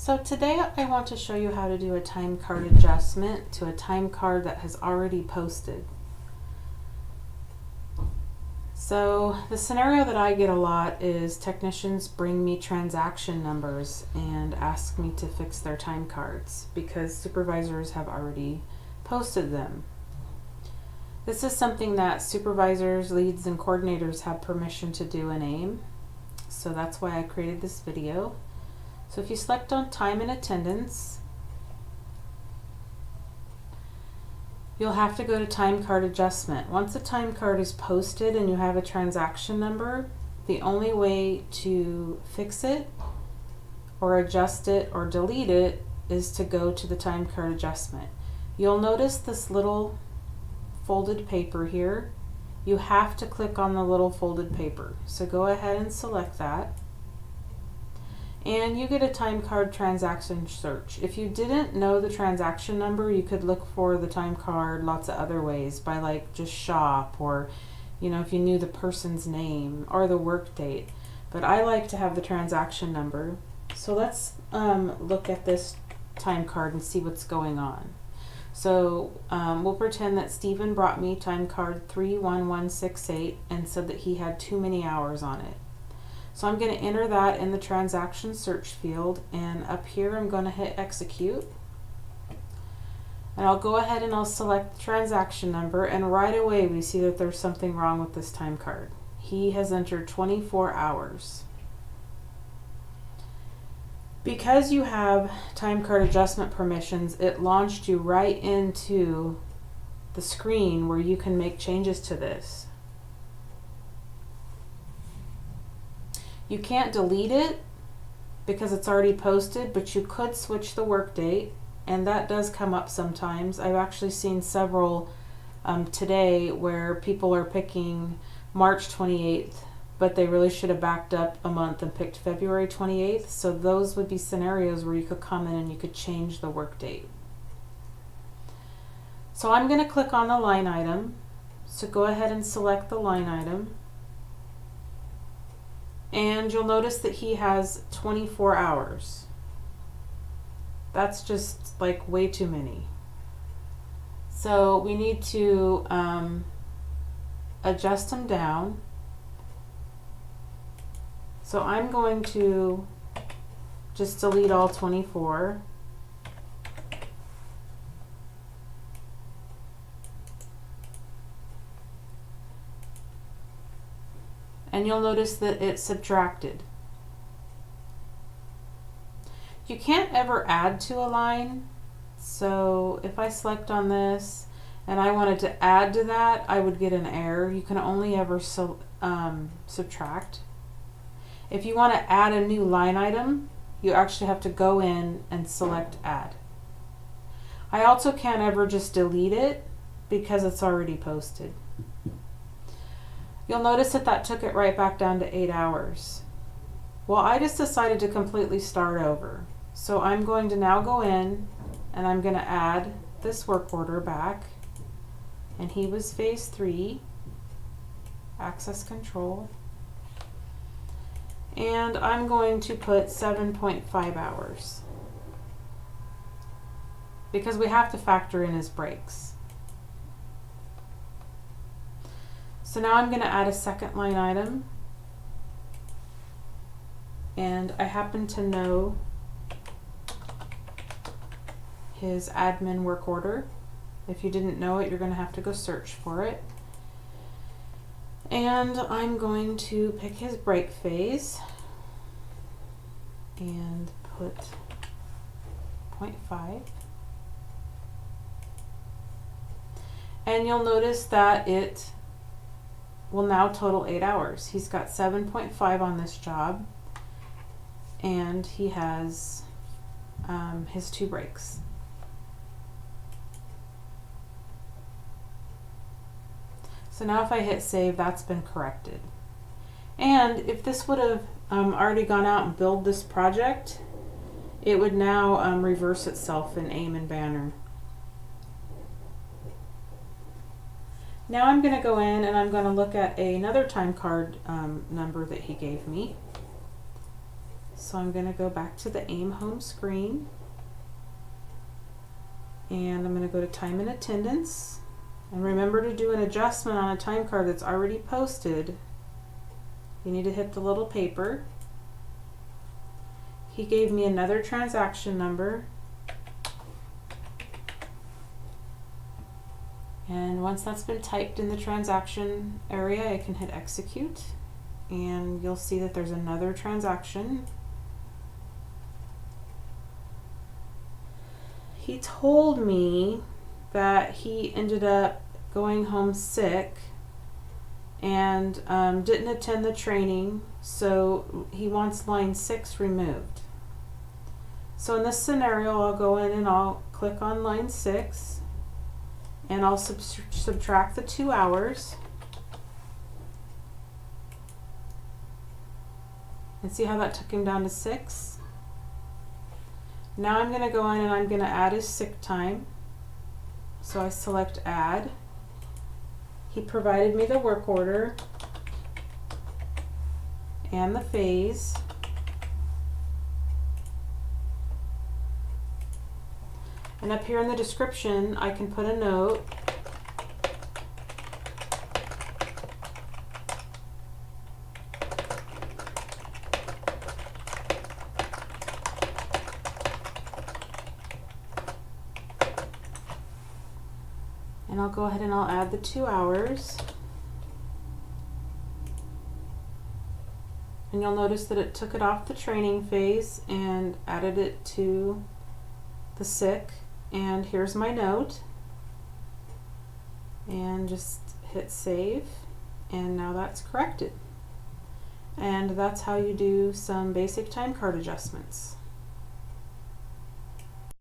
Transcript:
So today I want to show you how to do a time card adjustment to a time card that has already posted. So the scenario that I get a lot is technicians bring me transaction numbers and ask me to fix their time cards because supervisors have already posted them. This is something that supervisors, leads, and coordinators have permission to do in AiM. So that's why I created this video. So if you select on time and attendance, you'll have to go to time card adjustment. Once a time card is posted and you have a transaction number, the only way to fix it or adjust it or delete it is to go to the time card adjustment. You'll notice this little folded paper here. You have to click on the little folded paper. So go ahead and select that. And you get a time card transaction search. If you didn't know the transaction number, you could look for the time card lots of other ways by like just shop, or if you knew the person's name or the work date. But I like to have the transaction number. So let's look at this time card and see what's going on. So we'll pretend that Stephen brought me time card 31168 and said that he had too many hours on it. So I'm going to enter that in the transaction search field, and up here I'm going to hit execute. And I'll go ahead and I'll select the transaction number, and right away we see that there's something wrong with this time card. He has entered 24 hours. Because you have time card adjustment permissions, it launched you right into the screen where you can make changes to this. You can't delete it because it's already posted, but you could switch the work date, and that does come up sometimes. I've actually seen several today where people are picking March 28th, but they really should have backed up a month and picked February 28th. So those would be scenarios where you could come in and you could change the work date. So I'm going to click on the line item. So go ahead and select the line item. And you'll notice that he has 24 hours. That's just like way too many. So we need to adjust him down. So I'm going to just delete all 24. And you'll notice that it's subtracted. You can't ever add to a line. So if I select on this and I wanted to add to that, I would get an error. You can only ever subtract. If you want to add a new line item, you actually have to go in and select add. I also can't ever just delete it because it's already posted. You'll notice that took it right back down to 8 hours. Well, I just decided to completely start over. So I'm going to now go in and I'm going to add this work order back. And he was phase 3, access control. And I'm going to put 7.5 hours because we have to factor in his breaks. So now I'm going to add a second line item, and I happen to know his admin work order. If you didn't know it, you're going to have to go search for it. And I'm going to pick his break phase and put 0.5. And you'll notice that it will now total 8 hours. He's got 7.5 on this job, and he has his 2 breaks. So now if I hit save, that's been corrected. And if this would have already gone out and build this project, it would now reverse itself in AiM and Banner. Now I'm going to go in and I'm going to look at another time card number that he gave me. So I'm going to go back to the AIM home screen, and I'm going to go to time and attendance. And remember to do an adjustment on a time card that's already posted. You need to hit the little paper. He gave me another transaction number. And once that's been typed in the transaction area, I can hit execute. And you'll see that there's another transaction. He told me that he ended up going home sick and didn't attend the training, so he wants line 6 removed. So in this scenario, I'll go in and I'll click on line 6, and I'll subtract the 2 hours. And see how that took him down to 6? Now I'm going to go in and I'm going to add his sick time. So I select add. He provided me the work order and the phase. And up here in the description, I can put a note. And I'll go ahead and I'll add the 2 hours. And you'll notice that it took it off the training phase and added it to the sick. And here's my note. And just hit save. And now that's corrected. And that's how you do some basic time card adjustments.